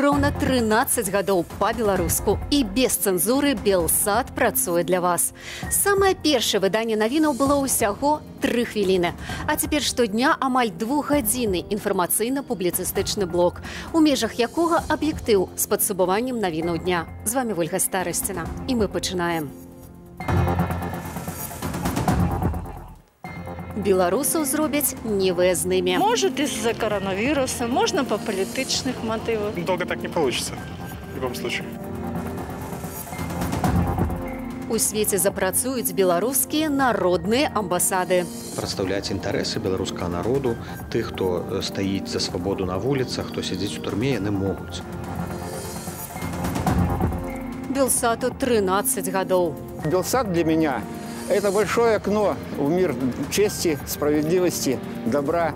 Роўна 13 гадоў па-беларуску і без цэнзуры Белсат працуе для вас. Самае першае выданне навінаў было ўсяго 3 хвіліны. А цяпер штодня амаль 2-гадзінны інфармацыйна-публіцыстычны блок, у межах якога аб'ектыў з падсумаваннем навінаў дня. З вами Вольга Старасціна. І мы пачынаем. Белорусов зробят невыездными. Может, из-за коронавируса, можно по политических мотивах. Долго так не получится, в любом случае. У свеце запрацуюць беларускія народныя амбасады. Прадстаўляць інтарэсы беларускага народу, тых, хто стаіць за свабоду на вуліцах, хто сядзіць у турме, яны могуць. Белсату 13 гадоў. Белсат для меня – это большое окно в мир чести, справедливости, добра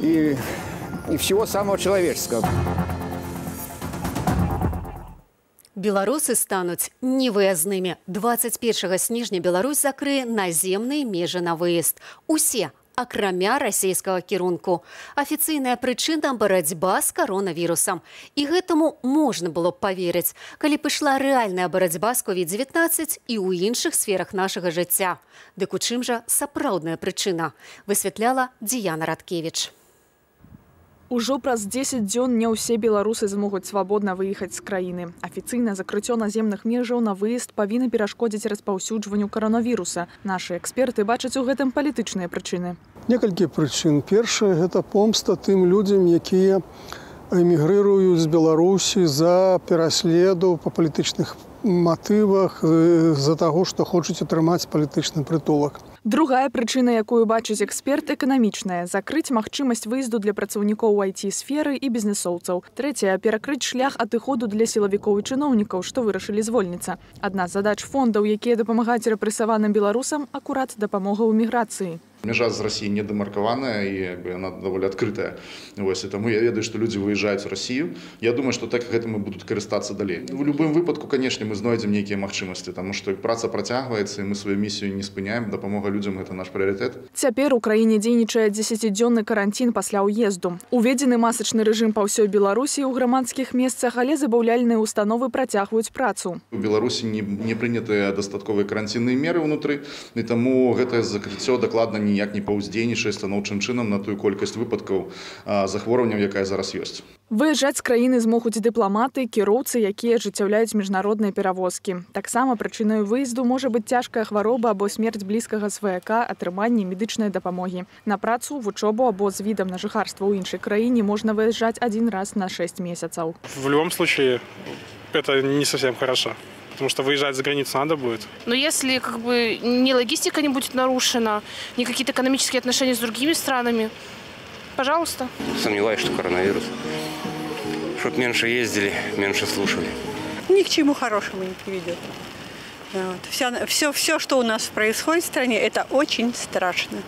и всего самого человеческого. Беларусы стануць невыезднымі. 21 снежня Беларусь закрые наземныя межы на выезд. Усе, акрамя расійскага кірунку. Афіцыйная прычына – барацьба з коронавірусам. І гэтаму можна было б паверыць, калі б ішла рэальная барацьба з COVID-19 і ў іншых сферах нашага жыцця. Дык у чым жа сапраўдная прычына? Высвятляла Діяна Радкевіч. Ужо праз 10 дзён не ўсе беларусы змогуць свабодна выехаць з краіны. Афіцыйна закрыццё наземных межаў на выезд павінна перашкодзіць распаўсюджванню коронавіруса. Нашы эксперты бачаць у гэтым палітычныя прычыны. Некалькі прычын. Першае – гэта помста тым людзям, якія эмігрыруюць з Беларусі за пераследу па палітычных матывах, з-за таго, што хочуць атрымаць палітычны прытулак. Другая прычына, якую бачыць эксперт, эканамічная – закрыць магчымасць выезду для працаўнікоў IT-сферы і бізнесоўцаў. Трэцяе – перакрыць шлях адыходу для сілавікоў і чыноўнікаў, што вырашылі звольніцца. Адна з задач фондаў, якія дапамагаюць рэпрэсаваным беларусам, акурат дапамога ў міграцыі. Межа з Россией не демаркованная, и она довольно открытая. Тому я ведаю, что люди выезжают в Россию. Я думаю, что так гэтым будут карыстацца далей. В любым выпадку, конечно, мы знойдем некие магчымасці, потому что праца працягваецца, и мы свою миссию не спыняем. Дапамога людям – это наш приоритет. Цяпер у краіне дзейнічае 10-дзённы карантин пасля ўезду. Уведзены масачны рэжым па ўсёй Беларусі ў грамадскіх месцах, але забаўляльныя установы працягваюць працу. У Беларусі не прынятыя дастатковыя карантинныя меры ўнутры, і таму гэтае закрыццё дакладна ніяк не паўздзейнічае станоўчым чынам на тую колькасць выпадкаў захворванняў, якая зараз ёсць. Выязджаць з краіны змогуць дыпламаты, кіроўцы, якія ажыццяўляюць міжнародныя перавозкі. Таксама прычынаю выезду можа быць цяжкая хвароба або смерць блізкага сваяка, атрыманне медычнай дапамогі. На працу, вучобу або з відам на жыхарства ў іншай краіне можна выязджаць один раз на 6 месяцаў. В любом случае, это не совсем хорошо. Потому что выезжать за границу надо будет. Но если ни логистика не будет нарушена, ни какие-то экономические отношения с другими странами, пожалуйста. Сомневаюсь, что коронавирус. Чтоб меньше ездили, меньше слушали. Ни к чему хорошему не приведет. Все, что у нас происходит в стране, это очень страшно.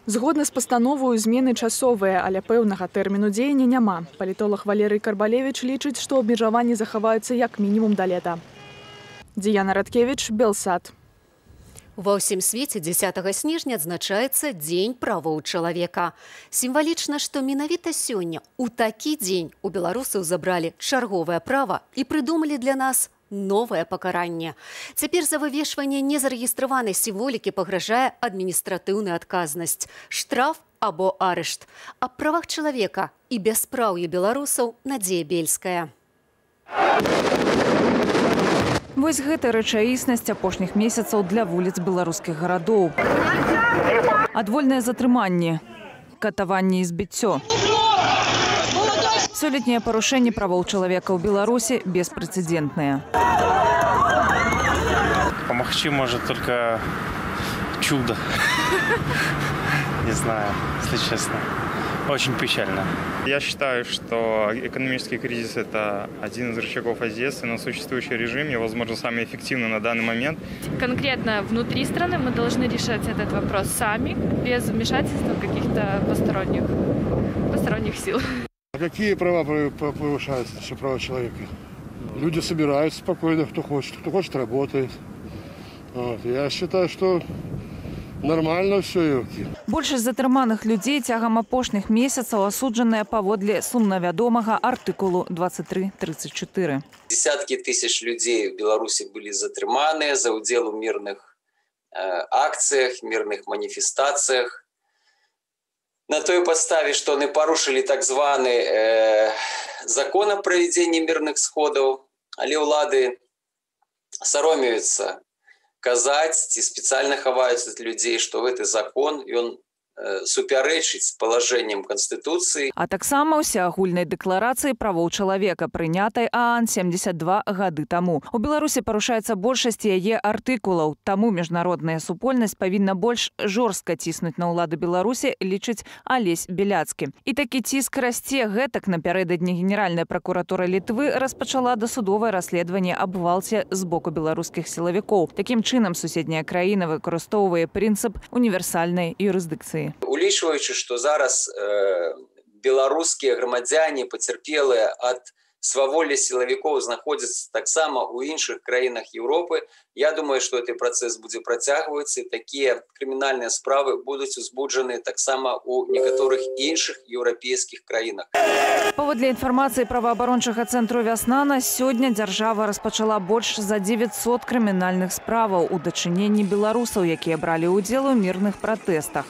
Згодна з пастановою, змены часовыя, але пэўнага тэрміну дзеяння няма. Палітолог Валерый Карбалевич лічыць, што абмежаванні захаваюцца як мінімум да лета. Діяна Радкевіч, Белсат. Ва ўсім свеце 10 снежня адзначаецца Дзень правоў чалавека. Сімвалічна, што менавіта сёння, у такі дзень, у беларусаў забралі чарговае права і прыдумалі для нас новае пакаранне. Цяпер за вывешванне незарэгістраванай сімволікі пагражае адміністратыўная адказнасць, штраф або арышт. Аб правах чалавека і бяспраўі беларусаў Надзея Бельская. Вось гэта рэчаіснасць апошніх месяцаў для вуліц беларускіх гарадоў. Адвольнае затрыманне, катаванне і збіццё. Сёлетнія парушэнні правоў чалавека ў Беларусі беспрэцэдэнтныя. Помогчи может только чудо. Не знаю, если честно. Очень печально. Я считаю, что экономический кризис – это один из рычагов воздействия на существующий режим и, возможно, самый эффективный на данный момент. Конкретно внутри страны мы должны решать этот вопрос сами, без вмешательства каких-то посторонних сил. Какие права повышаются, что права человека? Люди собираются спокойно, кто хочет работает. Я считаю, что Нормально все, ёлки. Большасць затрыманых людзей цягам апошніх месяцаў асуджаныя паводле сумнавядомага артыкулу 2334. Десятки тысяч людей в Беларуси были затрыманы за удел в мирных акциях, мирных манифестациях. На той подставе, что они порушили так званый закон о проведении мирных сходов, але улады соромятся казаць ці спецыяльна хаваюць ад людей, что гэты закон ён супярэчыць палажэннем Канстытуцыі. А таксама ўсеагульнай дэкларацыі правоў чалавека, прынятай ААН 72 гады таму. У Беларусі парушаецца большасць яе артыкулаў, таму міжнародная супольнасць павінна больш жорстка ціснуць на ўлады Беларусі, лічыць Алесь Беляцкі. І такі ціск расце. Гэтак напярэдадні Генеральная пракуратура Літвы распачала дасудовае расследаванне аб гвалце з боку беларускіх сілавікоў. Такім чынам суседняя краіна выкарыстоўвае прынцып універсальнай юрысдыкцыі. Улічваючы, што зараз беларускія грамадзяне пацярпелыя ад сваволі сілавікоў знаходзяцца таксама ў іншых краінах Еўропы, я думаю, што гэты працэс будзе працягвацца, і такія крымінальныя справы будуць узбуджаны таксама ў некаторых іншых еўрапейскіх краінах. Паводле інфармацыі праваабарончага цэнтру «Вясна» на сёння дзяржава распачала больш за 900 крымінальных справаў у дачыненні беларусаў, якія бралі ўдзел у мірных пратэстах.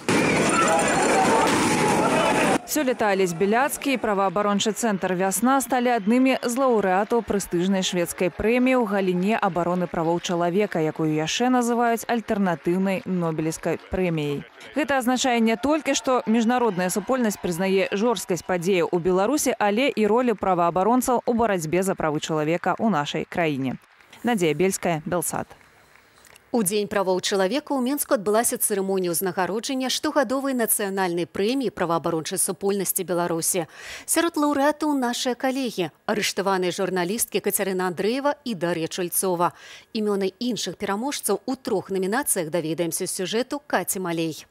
Сёлета Алесь Беляцкі і праваабарончы цэнтр «Вясна» сталі аднымі з лаўрэатаў прэстыжнай шведскай прэміі ў галіне абароны правоў чалавека, якую яшчэ называюць альтэрнатыўнай нобелевскай прэміяй. Гэта азначае не толькі, што міжнародная супольнасць прызнае жорсткасць падзеяў у Беларусі, але і ролю праваабаронцаў у барацьбе за правы чалавека ў нашай краіне. Надзея Бельская, Белсат. У Дзень правоў чалавека ў Мінску адбылася цырымонія ўзнагароджання штогадовай нацыянальнай прэміі праваабарончай супольнасці Беларусі. Сярод лаўрэатаў нашыя калегі, арыштаваныя журналісткі Кацярына Андрэева і Дар'я Чульцова. Імёны іншых пераможцаў у 3 намінацыях даведаемся з сюжэту Каці Малей.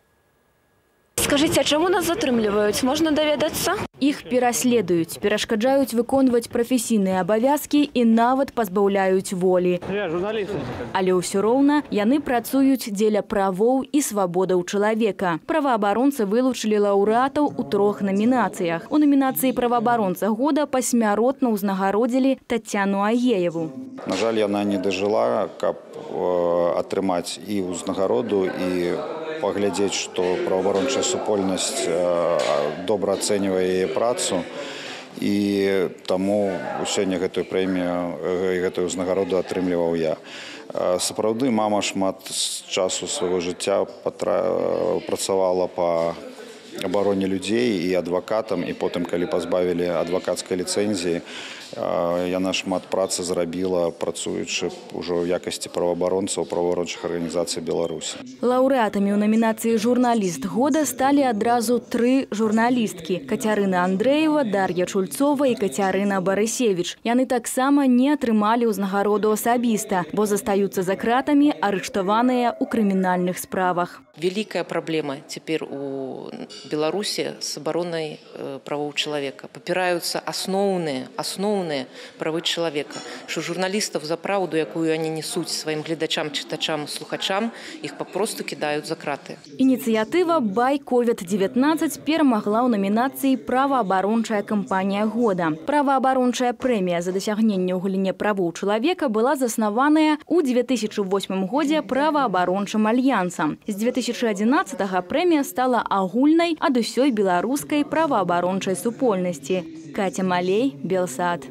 Скажите, а чаму нас затрымліваюць? Можна даведацца? Іх пераследуюць, перашкаджаюць выконваць прафесійныя абавязкі і нават пазбаўляюць волі. Але ўсё роўна яны працуюць дзеля правоў і свабодаў чалавека. Праваабаронцы вылучылі лаўрэатаў у 3 намінацыях. У намінацыі праваабаронца года пасмяротна ўзнагародзілі Тацяну Агееву. На жаль, яна не дажыла, каб атрымаць і ўзнагароду, і паглядзець, што праваабарончая супольнасць добра ацэньвае яе працу, і таму сёння гэтую прэмію і гэтую ўзнагароду атрымліваў я. Сапраўды, мама шмат з часу свайго жыцця працавала па абароне людзей і адвакатам, і потым, калі пазбавілі адвакацкай ліцэнзіі, яна шмат працы зрабіла, працуючы ўжо ў якасці праваабаронцаў праваабарончых арганізацый Беларусі. Лаўрэатамі ў намінацыі «Журналіст года» сталі адразу 3 журналісткі – Кацярына Андрэева, Дар'я Чульцова і Кацярына Барысевіч. Яны таксама не атрымалі ўзнагароду асабіста, бо застаюцца за кратамі, арыштаваныя ў крымінальных справах. Великая проблема теперь у Беларуси с обороной правов человека. Попираются основные правы человека. Что журналистов за правду, якую они несут своим глядачам, читачам, слухачам, их попросту кидают за краты. Инициатива «Бай COVID-19» перемогла ў номинации «Праваабарончая кампанія года». Праваабарончая прэмія за дасягненне ў галіне правоў чалавека была заснаваная ў 2008 годзе праваабарончым альянсам. З 2011-го прэмія стала агульнай ад усёй беларускай праваабарончай супольнасці. Катя Малей, Белсат.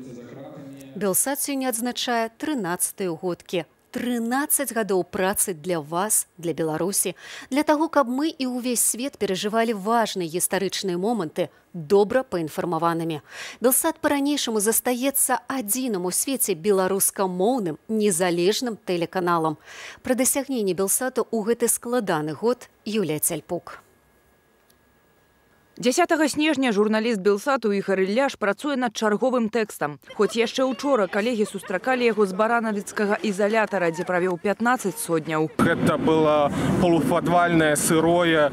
Белсат сёння адзначае 13-й годкі. 13 гадоў працы для вас, для Беларусі, для таго, каб мы і ўвесь свет перажывалі важныя гістарычныя моманты, добра паінфармаванымі. Белсат па-ранейшаму застаецца адзіным у свеце беларускамоўным незалежным тэлеканалам. Пра дасягненні Белсату ў гэты складаны год Юлія Цяльпук. 10 снежня журналіст Белсату Ігор Ілляш працуе над чарговым тэкстам. Хоць яшчэ учора калегі сустракалі яго з баранавіцкага ізалятара, дзе правёў 15 сотняў. Гэта было полуподвальнае, сырое,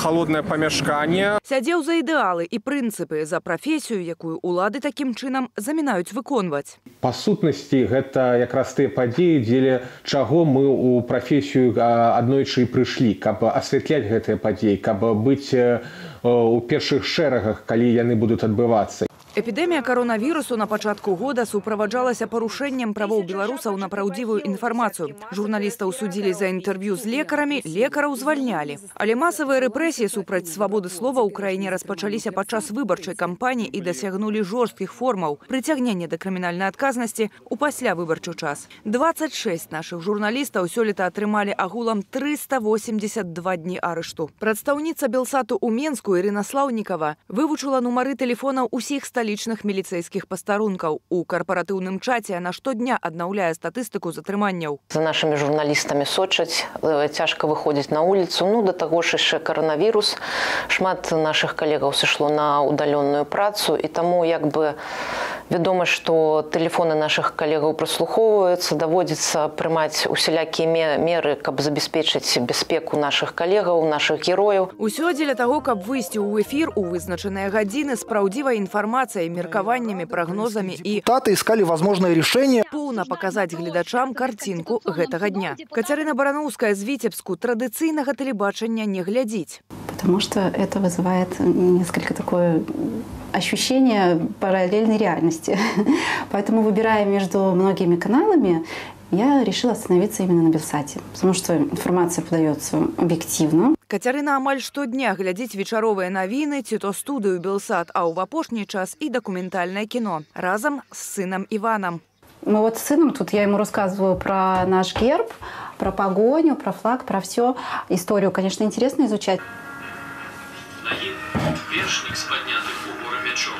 холоднае памяшканне. Сядзеў за ідэалы і прынцыпы, за прафесію, якую улады такім чынам замінаюць выконваць. Па сутнасці, гэта якраз тыя падзеі, дзеля чаго мы ў прафесію аднойчы і прыйшлі, каб асвятляць гэтыя падзеі, каб быць у першых шэрагах, калі яны будуць адбывацца. Эпідэмія каронавірусу на пачатку года суправаджалася парушэннем правоў беларусаў на праўдзівую інфармацыю. Журналістаў судзілі за інтэрв'ю з лекарамі, лекараў звальнялі. Але масавыя рэпрэсіі супраць свабоды слова ў краіне распачаліся падчас выбарчай кампаніі і дасягнулі жорсткіх формаў прыцягнення да крымінальнай адказнасці ў паслявыбарчы час. 26 нашых журналістаў сёлета атрымалі агулам 382 дні арышту. Прадстаўніца Белсату ў Менску Ірына Слаўнікава вывучыла нумары тэлефонаў усіх сталічных міліцэйскіх пастарункаў. У карпаратыўным чаце яна штодня аднаўляе статыстыку затрыманняў. За нашымі журналістамі сочаць, цяжка выходзіць на вуліцу. Да таго ж яшчэ каранавірус. Шмат нашых калегаў сышло на удалённую працу, і таму вядома, што тэлефоны нашых калегаў праслухоўваюцца, даводзіцца прымаць усялякія меры, каб забяспечыць бяспеку нашых калегаў, нашых герояў. Усё дзеля таго, каб выйсці ў эфір у вызначаныя гадзіны з праўдзівай информацией, меркаваннями, прогнозами и искали возможное решение. Полно показать глядачам картинку гэтага дня. Кацярына Барановская з Витебску традиционного телебачення не глядзіць. Потому что это вызывает несколько такое ощущение параллельной реальности. Поэтому, выбирая между многими каналами, я решила остановиться именно на Белсате, потому что информация подается объективно. Кацярына амаль штодня глядзіць вечаровыя навіны, ці то студыю Белсат, а ў апошні час і дакументальнае кіно разом с сыном Иваном. Мы вот с сыном, тут я ему рассказываю про наш герб, про погоню, про флаг, про все. Историю, конечно, интересно изучать. На ім вершнік з паднятым угору мячом.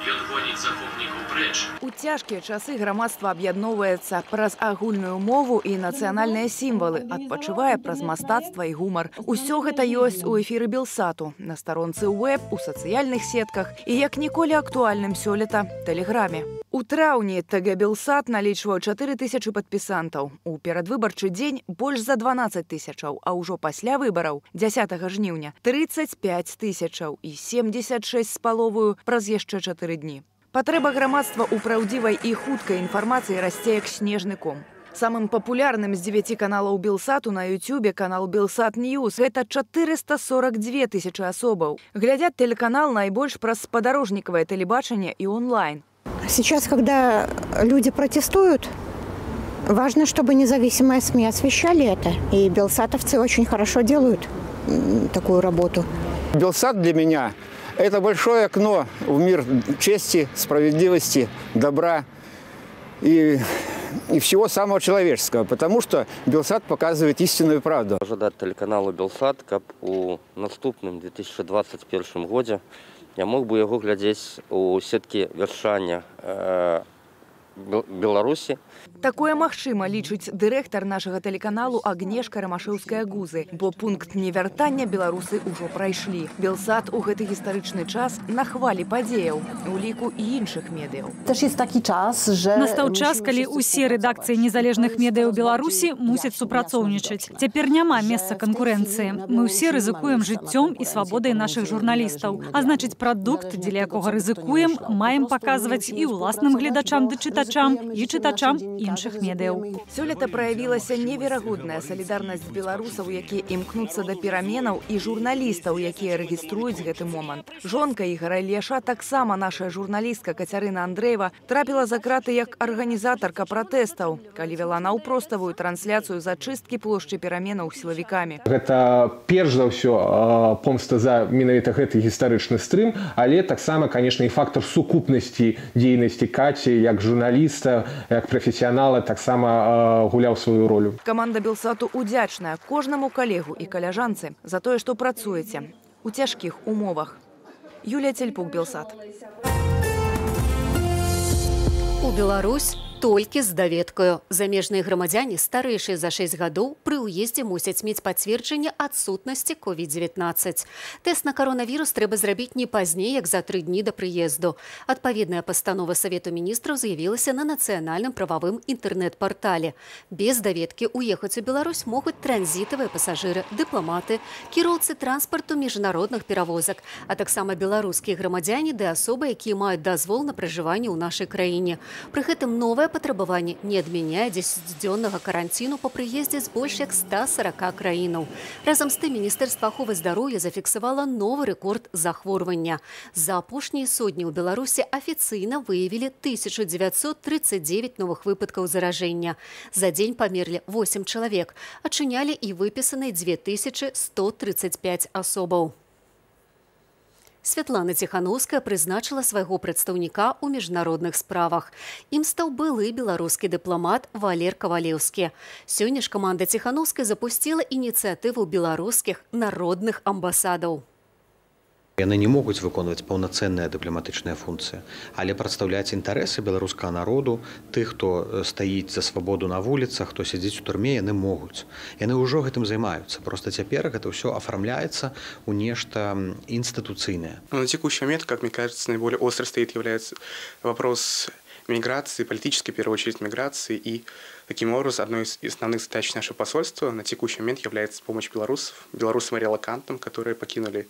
Ён гоніць захопнікаў прэч. У цяжкія часы грамадства аб'ядноўваецца праз агульную мову і нацыянальныя сімвалы, адпачывае праз мастацтва і гумар. Усё гэта ёсць у эфіры Белсату, на старонцы веб, у сацыяльных сетках і як ніколі актуальным сёлета тэлеграме. У траўні ТГ Белсат налічваў 4000 падпісантаў. У перадвыбарчы дзень больш за 12 000, а ўжо пасля выбараў 10 жніўня 35 000 і 76,5 праз яшчэ 4 дні. Патрэба грамадства ў праўдзівай і хуткай інфармацыі расце як снежны ком. Самым папулярным з 9 каналаў Белсату на Ютубе канал Белсат Ньюс. Это 442 000 асобаў. Глядят телеканал найбольш праз спадарожнікавае тэлебачанне і онлайн. Сейчас, когда люди протестуют, важно, чтобы независимые СМИ освещали это. И белсатовцы очень хорошо делают такую работу. Белсат для меня – это большое окно в мир чести, справедливости, добра и всего самого человеческого, потому что Белсат показывает истинную правду. Ожидать телеканалу Белсат, как у наступным 2021 году я мог бы его глядеть у сетки вяршання Беларусі. Такое магчыма, лічыць дырэктар нашага тэлеканалу Агнешка Рамашэўская-Гузы, бо пункт невяртання беларусы ўжо прайшлі. Белсат у гэты гістарычны час на хвалі падзеяў, у ліку і іншых медыяў. Настаў час, калі ўсе рэдакцыі незалежных медыяў Беларусі мусяць супрацоўнічаць. Цяпер няма месца канкурэнцыі. Мы ўсе рызыкуем жыццём і свабодай нашых журналістаў. А значыць, прадукт, дзеля якога рызыкуем, маем паказваць і ўласным гледачам ды чытачам, і чытачам іншых медыяў. Сёлета праявілася неверагодная салідарнасць беларусаў, якія імкнуцца да пераменаў, і журналістаў, якія рэгіструюць гэты момант. Жонка Ігара Ілляша, таксама наша журналістка Кацярына Андрэева, трапіла за краты як арганізатарка пратэстаў, калі вяла наўпроставую трансляцыю зачысткі плошчы пераменаў сілавікамі. Гэта перш за ўсё помста за менавіта гэты гістарычны стрым, але таксама, канешне, і фактор сукупнасці дзейнасці Каці як журналіста, як прафесіянала таксама гуляў сваю ролю. Каманда Белсату удзячная кожнаму калегу і каляжанцы за тое, што працуеце у цяжкіх умовах. Юлія Цельпук, Белсат. У Беларусь Толькі з даведкаю. Замежныя грамадзяне, старэйшыя за 6 гадоў, пры ўездзе мусяць мець пацверджанне адсутнасці COVID-19. Тэст на каронавірус трэба зрабіць не пазней, як за 3 дні да прыезду. Адпаведная пастанова Савету міністраў з'явілася на нацыянальным прававым інтэрнэт-партале. Без даведкі ўехаць у Беларусь могуць транзітавыя пасажыры, дыпламаты, кіроўцы транспарту міжнародных перавозак, а таксама беларускія грамадзяне ды асобы, якія маюць дазвол на пражыванне ў нашай краіне. Пры гэтым новае патрабаванне не адмяняе 10-дзённага каранціну па прыездзе з больш як 140 краінаў. Разам з тым, Міністэрства аховы здароўя зафіксавала новы рэкорд захворвання. За апошнія сотні ў Беларусі афіцыйна выявілі 1939 новых выпадкаў заражэння. За дзень памерлі 8 чалавек, адчынялі і выпісаны 2135 асобаў. Святлана Ціхановская прызначыла свайго прадстаўніка ў міжнародных справах. Ім стаў былы беларускі дыпламат Валер Кавалеўскі. Сёння ж каманда Ціхановскай запусціла ініцыятыву беларускіх народных амбасадаў. Яны не могуць выконваць паўнацэнныя дыпламатычныя функцыі, але прадстаўляць інтарэсы беларускага народу, тых, хто стаіць за свабоду на вуліцах, хто сядзіць у турме, яны могуць. Яны ўжо гэтым займаюцца. Просто цяпер гэта ўсё оформляется у нешта институционное. На текущий момент, как мне кажется, наиболее остро стоит является вопрос миграции, политической, в первую очередь, миграции. И таким образом одной из основных задач нашего посольства на текущий момент является помощь белорусам и релокантам, которые покинули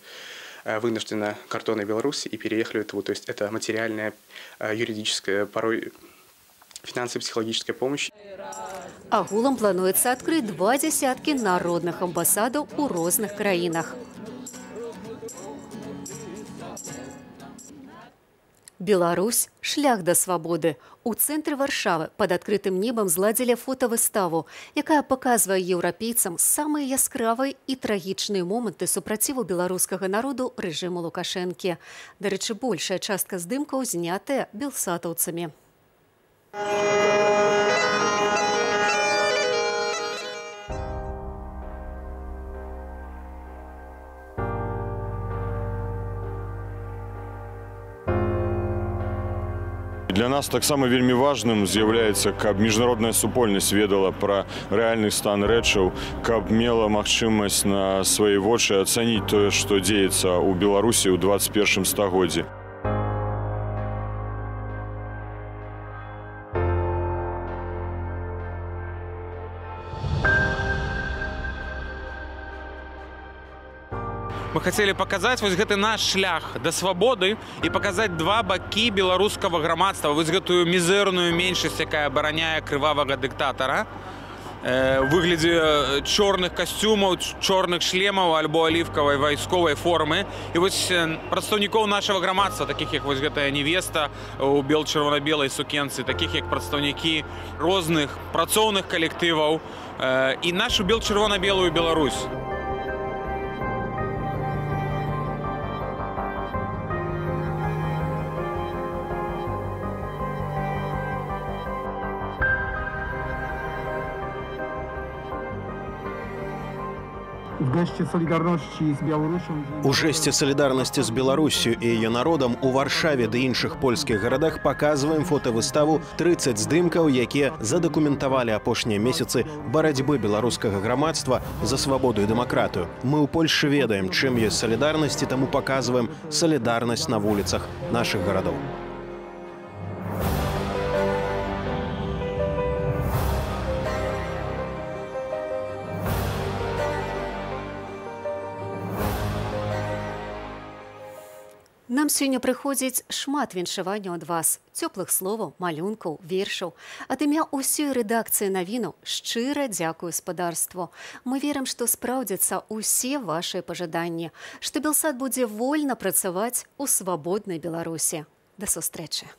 вынужденно кордоны Беларуси и переехали в Литву. То есть это материальная, юридическая, порой финансово-психологическая помощь. Агулам плануецца адкрыць 20 народных амбасадаў у розных краінах. Беларусь – шлях да свабоды. У цэнтры Варшавы пад адкрытым небам зладзілі фотавыставу, якая паказвае еўрапейцам самыя яскравыя і трагічныя моманты супраціву беларускага народу рэжыму Лукашэнкі. Дарэчы, большая частка здымкаў знятая белсатаўцамі. Для нас таксама вельмі важным з'яўляецца, каб міжнародная супольнасць ведала пра рэальны стан рэчаў, каб мела магчымасць на свае вочы ацаніць тое, што дзеецца ў Беларусі ў 21 стагоддзі. Мы хотели показать вот гэты наш шлях до свободы и показать два бакі беларускага грамадства, вот гэтую мізэрную меншасць, якая абараняе крывавага дыктатара, в выглядзе чорных касцюмаў, чорных шлемаў альбо алівкавай вайсковай формы. І вось прадстаўнікоў нашага грамадства, такіх як вось гэтая невеста у чырвона-белай сукенцы, такіх як прадстаўнікі розных працоўных калектываў і нашу чырвона-белую Беларусь. У жесце солідарнасці з Беларуссю і яе народам у Варшаве ды іншых польскіх гарадах паказваем фотавыставу 30 здымкаў, якія задакументавалі апошнія месяцы барацьбы беларускага грамадства за свабоду і дэмакратыю. Мы ў Польшчы ведаем, чым ёсць салідарнасць, і таму паказваем салідарнасць на вуліцах нашых гарадоў. Нам сёння прыходзіць шмат віншаванняў ад вас, цёплых словаў, малюнкаў, вершаў. Ад імя ўсёй рэдакцыі навінаў шчыра дзякую спадарству. Мы верым, што спраўдзяцца ўсе вашыя пажаданні, што Белсат будзе вольна працаваць у свабоднай Беларусі. Да сустрэчы!